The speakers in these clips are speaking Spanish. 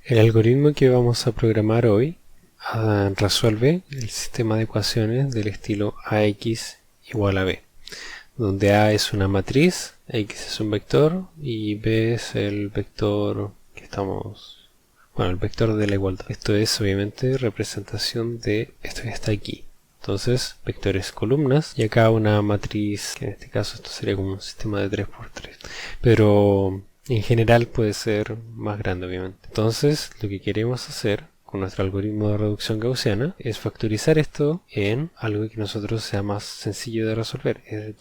El algoritmo que vamos a programar hoy resuelve el sistema de ecuaciones del estilo ax igual a b, donde a es una matriz, x es un vector y b es el vector que el vector de la igualdad. Esto es obviamente representación de esto que está aquí. Entonces, vectores columnas y acá una matriz, que en este caso esto sería como un sistema de 3×3. Pero en general puede ser más grande, obviamente. Entonces, lo que queremos hacer con nuestro algoritmo de reducción gaussiana es factorizar esto en algo que nosotros sea más sencillo de resolver. Es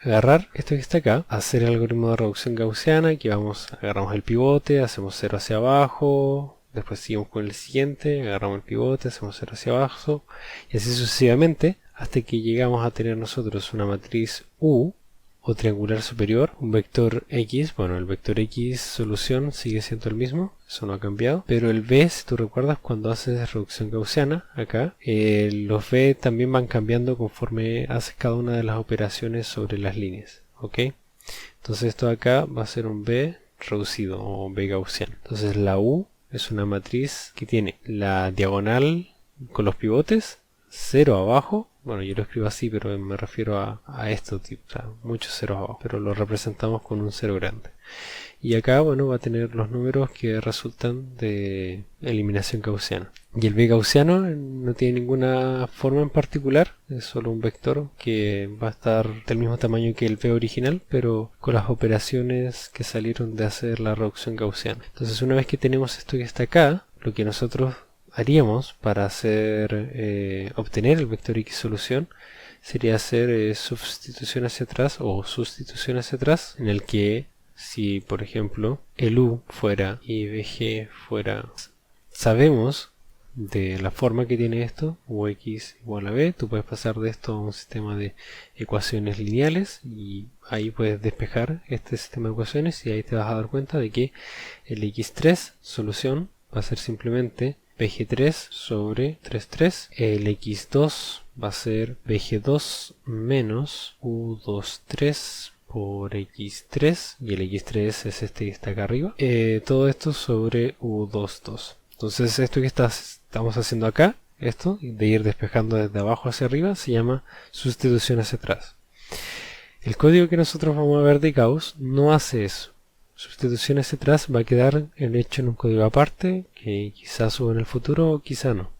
agarrar esto que está acá, hacer el algoritmo de reducción gaussiana, que agarramos el pivote, hacemos 0 hacia abajo, después seguimos con el siguiente, agarramos el pivote, hacemos 0 hacia abajo, y así sucesivamente, hasta que llegamos a tener nosotros una matriz U, o triangular superior, un vector X, bueno, el vector X solución sigue siendo el mismo, eso no ha cambiado, pero el B, si tú recuerdas cuando haces reducción gaussiana, acá, los B también van cambiando conforme haces cada una de las operaciones sobre las líneas, ¿ok? Entonces esto de acá va a ser un B reducido o B gaussiano. Entonces la U es una matriz que tiene la diagonal con los pivotes, 0 abajo. Bueno, yo lo escribo así, pero me refiero a esto, tipo, o sea, muchos ceros abajo, pero lo representamos con un 0 grande. Y acá, bueno, va a tener los números que resultan de eliminación gaussiana. Y el B gaussiano no tiene ninguna forma en particular, es solo un vector que va a estar del mismo tamaño que el B original, pero con las operaciones que salieron de hacer la reducción gaussiana. Entonces, una vez que tenemos esto que está acá, lo que nosotros haríamos para obtener el vector X solución sería hacer sustitución hacia atrás o sustitución hacia atrás, en el que si por ejemplo el U fuera y BG fuera, sabemos de la forma que tiene esto, UX igual a B, tú puedes pasar de esto a un sistema de ecuaciones lineales y ahí puedes despejar este sistema de ecuaciones y ahí te vas a dar cuenta de que el X3 solución va a ser simplemente Bg3 sobre 3,3. El x2 va a ser Bg2 menos U23 por x3 y el x3 es este que está acá arriba. Todo esto sobre U22. Entonces esto que estamos haciendo acá, esto de ir despejando desde abajo hacia arriba, se llama sustitución hacia atrás. El código que nosotros vamos a ver de Gauss no hace eso. Sustitución hacia atrás va a quedar hecho en un código aparte que quizás suba en el futuro o quizá no.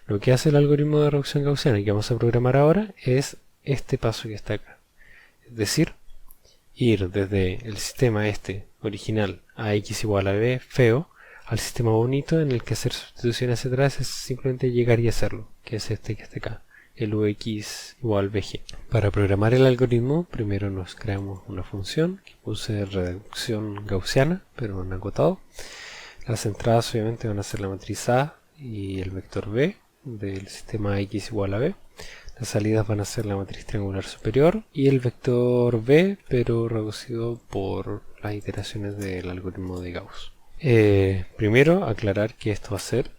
Lo que hace el algoritmo de reducción gaussiana que vamos a programar ahora es este paso que está acá. Es decir, ir desde el sistema original a x igual a b feo al sistema bonito en el que hacer sustitución hacia atrás es simplemente llegar y hacerlo, que es este que está acá, el ux igual bg. Para programar el algoritmo, primero nos creamos una función que puse reducción gaussiana, pero en acotado. Las entradas obviamente van a ser la matriz A y el vector B del sistema x igual a b. Las salidas van a ser la matriz triangular superior y el vector B, pero reducido por las iteraciones del algoritmo de Gauss. Primero, aclarar que esto va a ser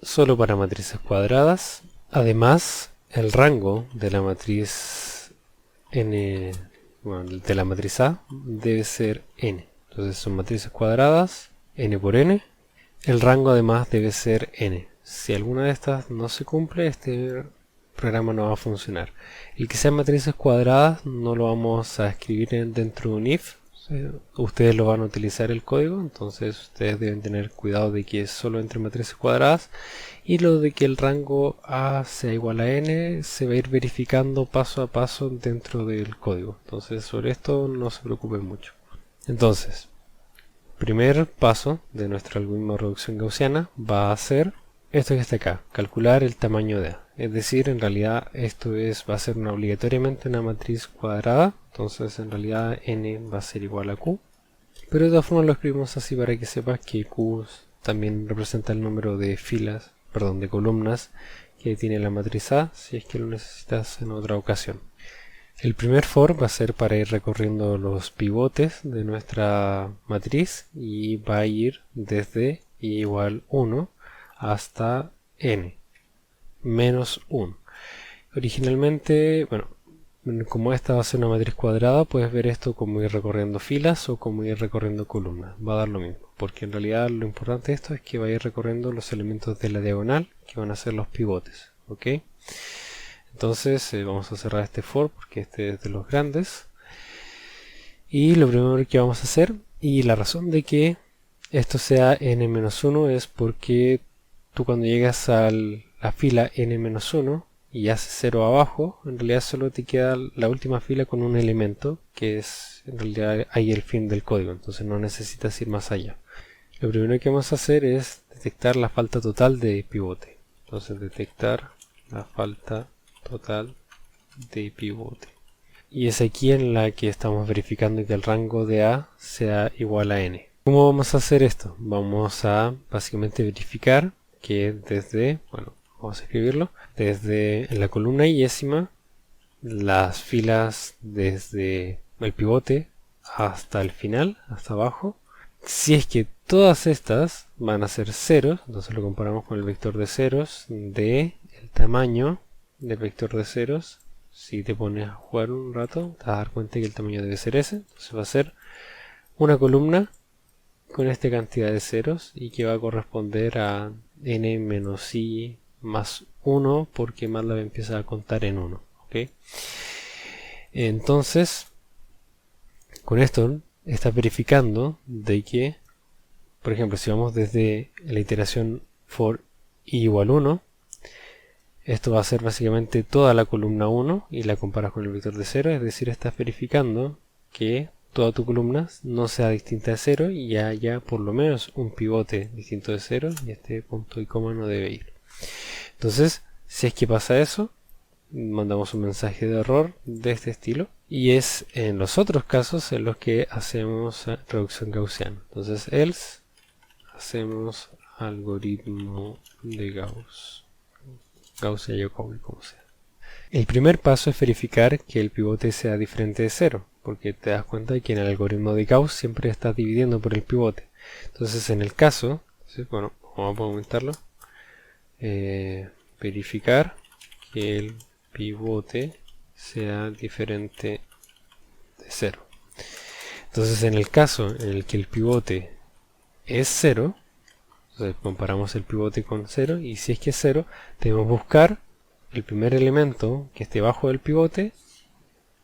solo para matrices cuadradas. Además, el rango de la matriz n, de la matriz A debe ser n. Entonces son matrices cuadradas, n por n. El rango además debe ser n. Si alguna de estas no se cumple, este programa no va a funcionar. El que sean matrices cuadradas no lo vamos a escribir dentro de un if. Ustedes lo van a utilizar el código, entonces ustedes deben tener cuidado de que es solo entre matrices cuadradas, y lo de que el rango A sea igual a n se va a ir verificando paso a paso dentro del código. Entonces sobre esto no se preocupen mucho. Entonces, primer paso de nuestro algoritmo de reducción gaussiana va a ser esto que está acá, calcular el tamaño de A. Es decir, en realidad esto va a ser obligatoriamente una matriz cuadrada, entonces en realidad n va a ser igual a q. Pero de todas formas lo escribimos así para que sepas que q también representa el número de de columnas que tiene la matriz A, si es que lo necesitas en otra ocasión. El primer for va a ser para ir recorriendo los pivotes de nuestra matriz y va a ir desde i igual 1 hasta n menos 1. Originalmente, como esta va a ser una matriz cuadrada, puedes ver esto como ir recorriendo filas o como ir recorriendo columnas. Va a dar lo mismo, porque en realidad lo importante de esto es que va a ir recorriendo los elementos de la diagonal, que van a ser los pivotes. ¿Ok? Entonces vamos a cerrar este for porque este es de los grandes. Y lo primero que vamos a hacer, y la razón de que esto sea n-1 es porque tú cuando llegas a la fila n-1 y haces 0 abajo, en realidad solo te queda la última fila con un elemento que es en realidad ahí el fin del código, entonces no necesitas ir más allá. Lo primero que vamos a hacer es detectar la falta total de pivote. Entonces detectar la falta total de pivote. Y es aquí en la que estamos verificando que el rango de A sea igual a n. ¿Cómo vamos a hacer esto? Vamos a básicamente verificar que desde, bueno, vamos a escribirlo, desde en la columna yésima, las filas desde el pivote hasta el final, hasta abajo, si es que todas estas van a ser ceros, entonces lo comparamos con el vector de ceros de el tamaño del vector de ceros. Si te pones a jugar un rato, te vas a dar cuenta que el tamaño debe ser ese. Entonces va a ser una columna con esta cantidad de ceros y que va a corresponder a n menos i más 1 porque MATLAB empieza a contar en 1. ¿Okay? Entonces, con esto está verificando de que, por ejemplo, si vamos desde la iteración for i igual 1, esto va a ser básicamente toda la columna 1 y la comparas con el vector de 0, es decir, estás verificando que toda tu columna no sea distinta de 0 y haya por lo menos un pivote distinto de 0 y este punto y coma no debe ir. Entonces, si es que pasa eso, mandamos un mensaje de error de este estilo y es en los otros casos en los que hacemos reducción gaussiana. Entonces, else hacemos algoritmo de Gauss. Gauss y Jacobi, como sea. El primer paso es verificar que el pivote sea diferente de 0, porque te das cuenta de que en el algoritmo de Gauss siempre estás dividiendo por el pivote. Entonces en el caso, bueno, vamos a aumentarlo, verificar que el pivote sea diferente de 0. Entonces en el caso en el que el pivote es 0, entonces comparamos el pivote con 0 y si es que es 0, debemos buscar el primer elemento que esté bajo del pivote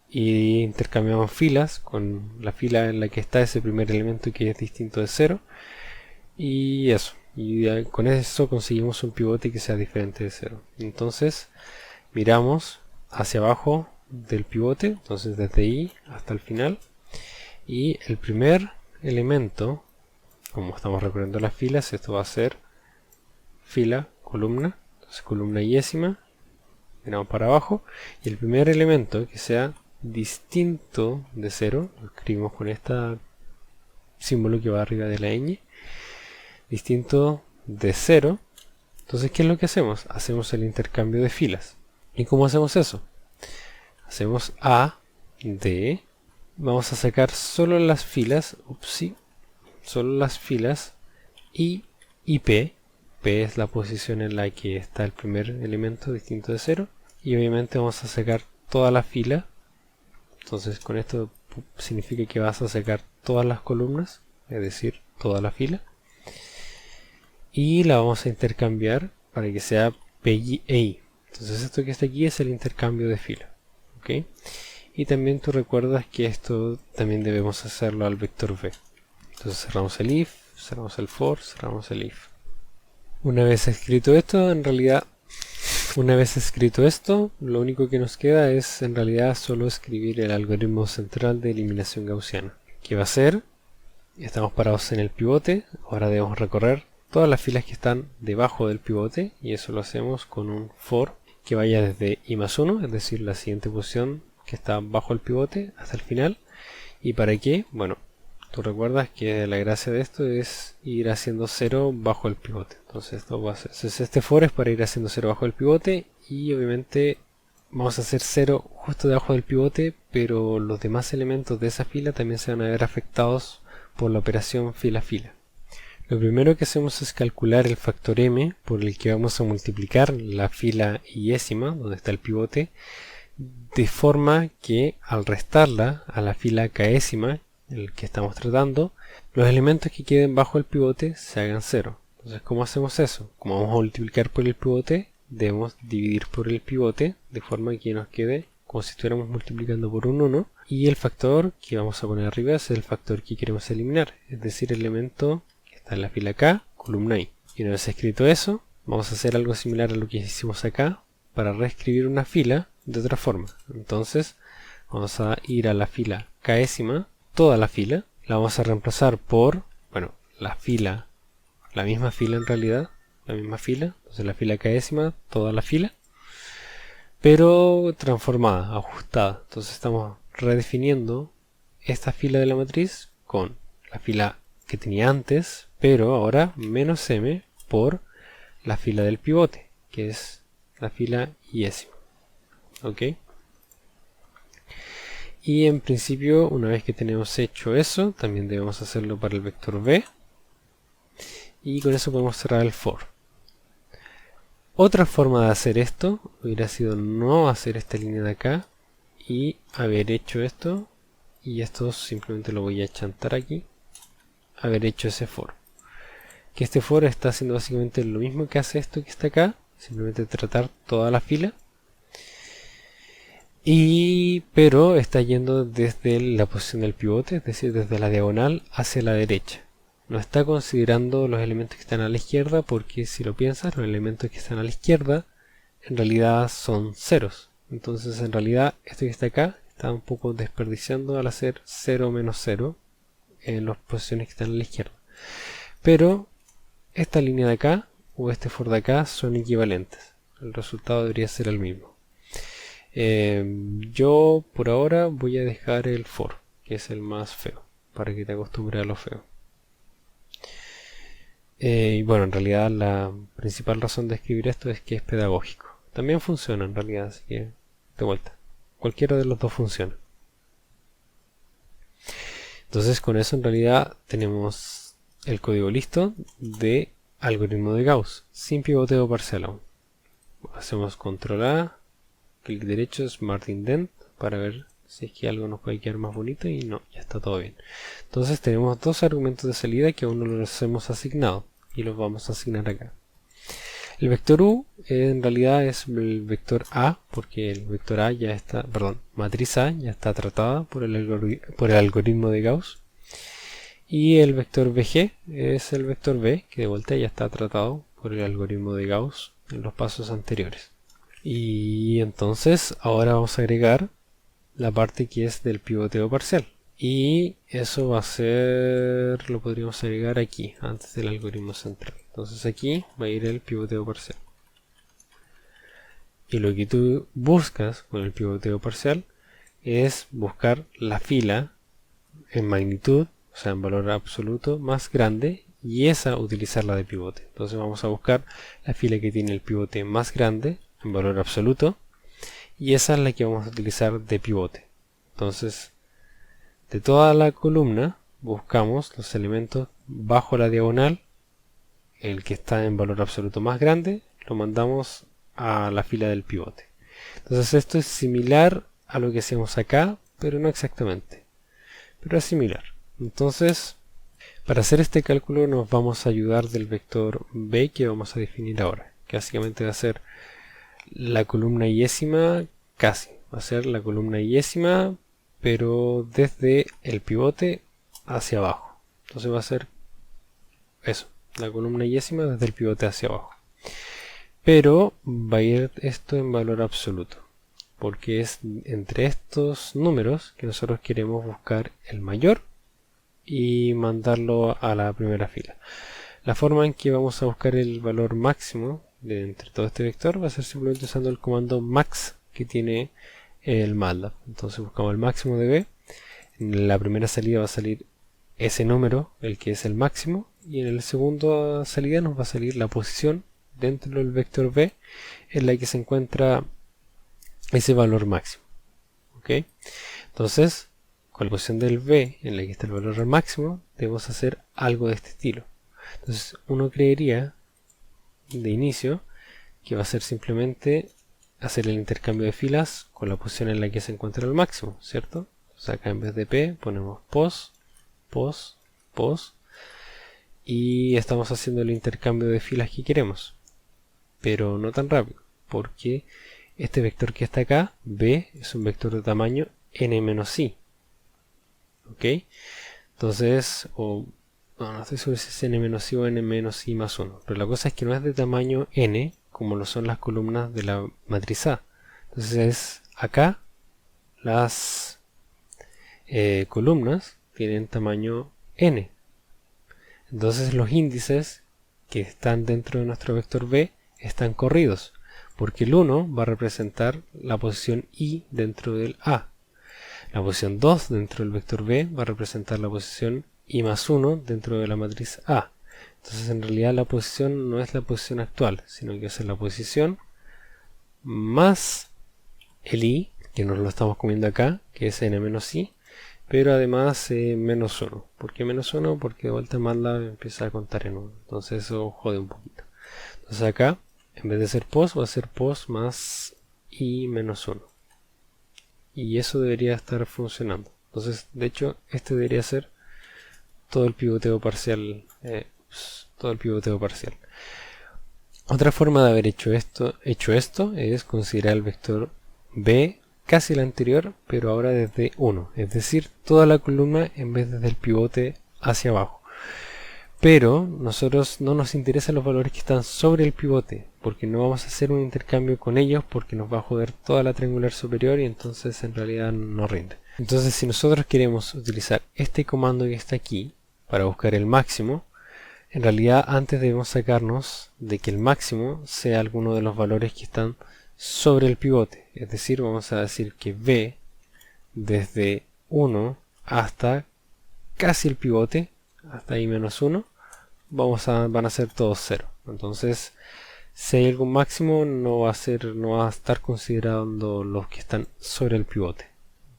y intercambiamos filas con la fila en la que está ese primer elemento que es distinto de 0 y eso. Y con eso conseguimos un pivote que sea diferente de 0. Entonces miramos hacia abajo del pivote, entonces desde I hasta el final, y el primer elemento, como estamos recorriendo las filas, esto va a ser fila, columna, entonces columna yésima, miramos para abajo, y el primer elemento que sea distinto de 0, lo escribimos con este símbolo que va arriba de la ñ, distinto de 0. Entonces, ¿qué es lo que hacemos? Hacemos el intercambio de filas. ¿Y cómo hacemos eso? Hacemos A de, vamos a sacar solo las filas, solo las filas y P. P es la posición en la que está el primer elemento distinto de 0. Y obviamente vamos a sacar toda la fila. Entonces con esto significa que vas a sacar todas las columnas, es decir, toda la fila. Y la vamos a intercambiar para que sea P e I. Entonces esto que está aquí es el intercambio de fila. ¿Okay? Y también tú recuerdas que esto también debemos hacerlo al vector v. Entonces cerramos el if, cerramos el for, cerramos el if. Una vez escrito esto, lo único que nos queda es en realidad solo escribir el algoritmo central de eliminación gaussiana. ¿Qué va a ser? Estamos parados en el pivote, ahora debemos recorrer todas las filas que están debajo del pivote y eso lo hacemos con un for que vaya desde i más 1, es decir, la siguiente posición que está bajo el pivote hasta el final. ¿Y para qué? Bueno, tú recuerdas que la gracia de esto es ir haciendo 0 bajo el pivote. Entonces esto va a ser, este for es para ir haciendo 0 bajo el pivote y obviamente vamos a hacer 0 justo debajo del pivote, pero los demás elementos de esa fila también se van a ver afectados por la operación fila-fila. Lo primero que hacemos es calcular el factor m por el que vamos a multiplicar la fila yésima, donde está el pivote, de forma que al restarla a la fila késima, el que estamos tratando, los elementos que queden bajo el pivote se hagan 0. Entonces, ¿cómo hacemos eso? Como vamos a multiplicar por el pivote, debemos dividir por el pivote de forma que nos quede como si estuviéramos multiplicando por un 1, y el factor que vamos a poner arriba es el factor que queremos eliminar, es decir, el elemento que está en la fila K, columna I. Y una vez escrito eso, vamos a hacer algo similar a lo que hicimos acá para reescribir una fila de otra forma. Entonces vamos a ir a la fila késima, toda la fila, la vamos a reemplazar por, bueno, la misma fila en realidad, la misma fila, entonces la fila késima, toda la fila, pero transformada, ajustada. Entonces estamos redefiniendo esta fila de la matriz con la fila que tenía antes, pero ahora menos m por la fila del pivote, que es la fila yésima. ¿Ok? Y en principio, una vez que tenemos hecho eso, también debemos hacerlo para el vector b. Y con eso podemos cerrar el for. Otra forma de hacer esto hubiera sido no hacer esta línea de acá y haber hecho esto, y esto simplemente lo voy a chantar aquí, haber hecho ese for. Que este for está haciendo básicamente lo mismo que hace esto que está acá, simplemente tratar toda la fila, pero está yendo desde la posición del pivote, es decir, desde la diagonal hacia la derecha. No está considerando los elementos que están a la izquierda, porque si lo piensas, los elementos que están a la izquierda en realidad son ceros. Entonces en realidad esto que está acá está un poco desperdiciando al hacer 0 menos 0 en las posiciones que están a la izquierda. Pero esta línea de acá o este for de acá son equivalentes. El resultado debería ser el mismo. Yo por ahora voy a dejar el for, que es el más feo, para que te acostumbres a lo feo. Y bueno, en realidad la principal razón de escribir esto es que es pedagógico. También funciona en realidad, así que de vuelta, cualquiera de los dos funciona. Entonces con eso en realidad tenemos el código listo de algoritmo de Gauss, sin pivoteo parcial aún. Hacemos control A, clic derecho, Smart Indent, para ver si es que algo nos puede quedar más bonito, y no, ya está todo bien. Entonces tenemos dos argumentos de salida que aún no los hemos asignado y los vamos a asignar acá. El vector u en realidad es el vector A, porque el vector A ya está, perdón, matriz A ya está tratada por el algoritmo de Gauss. Y el vector bg es el vector b, que de vuelta ya está tratado por el algoritmo de Gauss en los pasos anteriores. Y entonces ahora vamos a agregar la parte que es del pivoteo parcial, y eso va a ser, lo podríamos agregar aquí antes del algoritmo central. Entonces aquí va a ir el pivoteo parcial, y lo que tú buscas con el pivoteo parcial es buscar la fila en magnitud, o sea en valor absoluto más grande, y esa utilizarla de pivote. Entonces vamos a buscar la fila que tiene el pivote más grande en valor absoluto, y esa es la que vamos a utilizar de pivote. Entonces, de toda la columna buscamos los elementos bajo la diagonal, el que está en valor absoluto más grande lo mandamos a la fila del pivote. Entonces esto es similar a lo que hacemos acá, pero no exactamente, pero es similar. Entonces, para hacer este cálculo nos vamos a ayudar del vector b que vamos a definir ahora, que básicamente va a ser la columna yésima, casi va a ser la columna yésima, pero desde el pivote hacia abajo. Entonces va a ser eso, la columna yésima desde el pivote hacia abajo, pero va a ir esto en valor absoluto, porque es entre estos números que nosotros queremos buscar el mayor y mandarlo a la primera fila. La forma en que vamos a buscar el valor máximo de entre todo este vector va a ser simplemente usando el comando max que tiene el MATLAB. Entonces buscamos el máximo de b, en la primera salida va a salir ese número, el que es el máximo, y en la segunda salida nos va a salir la posición dentro del vector b en la que se encuentra ese valor máximo. ¿Ok? Entonces, con la posición del b en la que está el valor máximo, debemos hacer algo de este estilo. Entonces uno creería de inicio que va a ser simplemente hacer el intercambio de filas con la posición en la que se encuentra el máximo, ¿cierto? Entonces acá en vez de P ponemos pos, pos, pos, y estamos haciendo el intercambio de filas que queremos, pero no tan rápido, porque este vector que está acá, B, es un vector de tamaño n-i, ¿ok? Entonces, no estoy seguro si es n-i o n-i más 1, pero la cosa es que no es de tamaño n, como lo son las columnas de la matriz A. Entonces acá las columnas tienen tamaño n. Entonces los índices que están dentro de nuestro vector B están corridos, porque el 1 va a representar la posición i dentro del A. La posición 2 dentro del vector B va a representar la posición i más 1 dentro de la matriz A. Entonces en realidad la posición no es la posición actual, sino que es la posición más el i, que nos lo estamos comiendo acá, que es n-i, pero además menos 1. ¿Por qué menos 1? Porque de vuelta MATLAB empieza a contar en 1. Entonces eso jode un poquito. Entonces acá, en vez de ser pos, va a ser pos más i menos 1. Y eso debería estar funcionando. Entonces, de hecho, este debería ser todo el pivoteo parcial. Otra forma de haber hecho esto es considerar el vector B casi el anterior, pero ahora desde 1, es decir, toda la columna en vez desde el pivote hacia abajo. Pero nosotros no nos interesan los valores que están sobre el pivote, porque no vamos a hacer un intercambio con ellos porque nos va a joder toda la triangular superior y entonces en realidad no rinde. Entonces si nosotros queremos utilizar este comando que está aquí para buscar el máximo, en realidad antes debemos sacarnos de que el máximo sea alguno de los valores que están sobre el pivote. Es decir, vamos a decir que B desde 1 hasta casi el pivote, hasta i menos 1, van a ser todos 0. Entonces, si hay algún máximo, no va a estar considerando los que están sobre el pivote.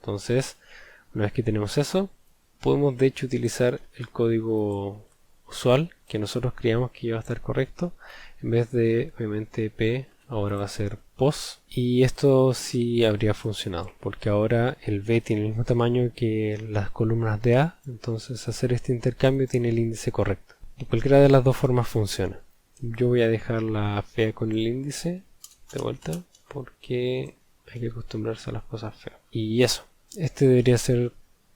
Entonces, una vez que tenemos eso, podemos de hecho utilizar el código usual que nosotros creíamos que iba a estar correcto. En vez de, obviamente, P, ahora va a ser pos. Y esto sí habría funcionado, porque ahora el B tiene el mismo tamaño que las columnas de A. Entonces hacer este intercambio tiene el índice correcto. Y cualquiera de las dos formas funciona. Yo voy a dejar la fea con el índice de vuelta, porque hay que acostumbrarse a las cosas feas. Y eso, este debería ser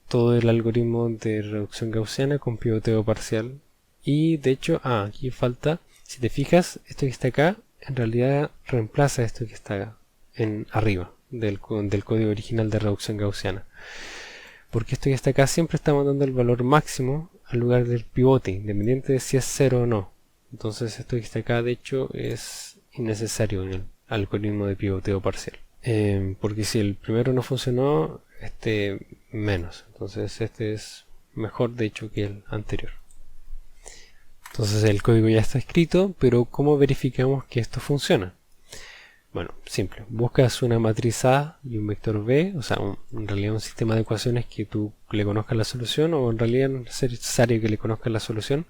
todo el algoritmo de reducción gaussiana con pivoteo parcial. Y de hecho, aquí falta, si te fijas, esto que está acá en realidad reemplaza esto que está en arriba del código original de reducción gaussiana, porque esto que está acá siempre está mandando el valor máximo al lugar del pivote, independiente de si es 0 o no. Entonces esto que está acá de hecho es innecesario en el algoritmo de pivoteo parcial, porque si el primero no funcionó, este menos. Entonces este es mejor de hecho que el anterior. Entonces el código ya está escrito, pero ¿cómo verificamos que esto funciona? Bueno, simple. Buscas una matriz A y un vector B, o sea, en realidad un sistema de ecuaciones que tú le conozcas la solución, o en realidad no es necesario que le conozcas la solución,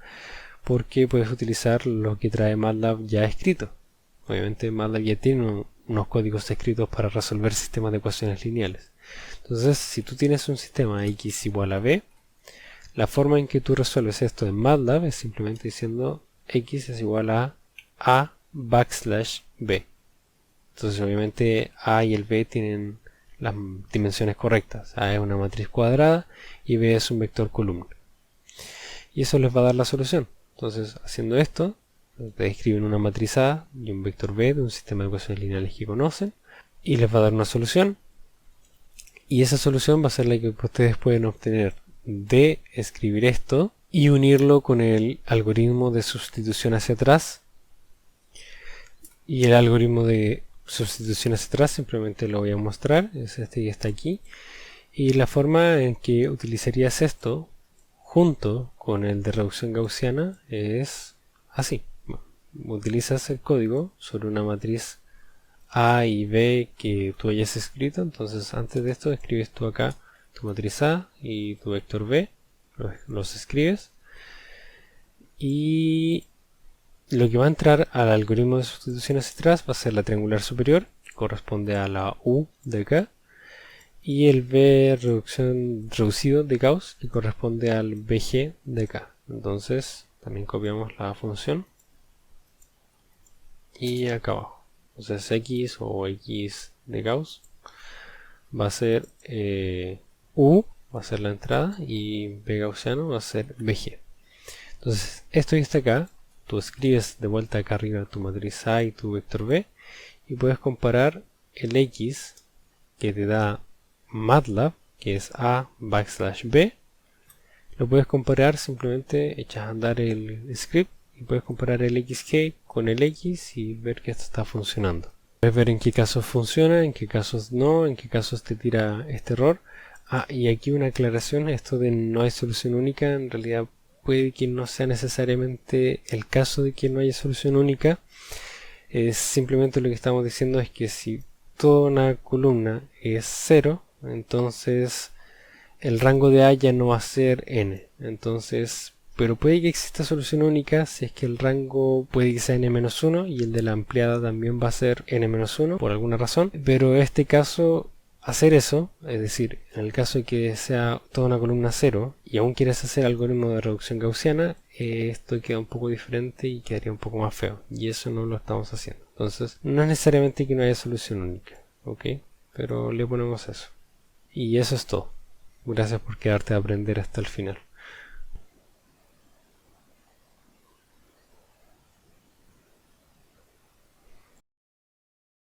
porque puedes utilizar lo que trae MATLAB ya escrito. Obviamente MATLAB ya tiene unos códigos escritos para resolver sistemas de ecuaciones lineales. Entonces, si tú tienes un sistema X igual a B, la forma en que tú resuelves esto en MATLAB es simplemente diciendo X es igual a A/B. Entonces obviamente A y el B tienen las dimensiones correctas. A es una matriz cuadrada y B es un vector columna. Y eso les va a dar la solución. Entonces haciendo esto, te escriben una matriz A y un vector B de un sistema de ecuaciones lineales que conocen y les va a dar una solución. Y esa solución va a ser la que ustedes pueden obtener de escribir esto y unirlo con el algoritmo de sustitución hacia atrás. Y el algoritmo de sustitución hacia atrás simplemente lo voy a mostrar, es este que está aquí. Y la forma en que utilizarías esto junto con el de reducción gaussiana es así. Utilizas el código sobre una matriz A y B que tú hayas escrito. Entonces antes de esto escribes tú acá tu matriz A y tu vector B, los escribes, y lo que va a entrar al algoritmo de sustitución hacia atrás va a ser la triangular superior, que corresponde a la U de acá, y el B reducido de Gauss, que corresponde al BG de acá. Entonces también copiamos la función y acá abajo. Entonces X o X de Gauss va a ser U, va a ser la entrada, y B gaussiano va a ser BG. Entonces esto está acá. Tú escribes de vuelta acá arriba tu matriz A y tu vector B, y puedes comparar el X que te da MATLAB, que es A\B. Lo puedes comparar, simplemente echas a andar el script y puedes comparar el XG con el X y ver que esto está funcionando. Puedes ver en qué casos funciona, en qué casos no, en qué casos te tira este error. Y aquí una aclaración: esto de no hay solución única, en realidad puede que no sea necesariamente el caso de que no haya solución única. Simplemente lo que estamos diciendo es que si toda una columna es 0, entonces el rango de A ya no va a ser n. Entonces, pero puede que exista solución única si es que el rango puede que sea n-1 y el de la ampliada también va a ser n-1 por alguna razón. Pero en este caso, hacer eso, es decir, en el caso de que sea toda una columna 0 y aún quieres hacer algoritmo de reducción gaussiana, esto queda un poco diferente y quedaría un poco más feo, y eso no lo estamos haciendo. Entonces no es necesariamente que no haya solución única, ¿ok? Pero le ponemos eso. Y eso es todo. Gracias por quedarte a aprender hasta el final.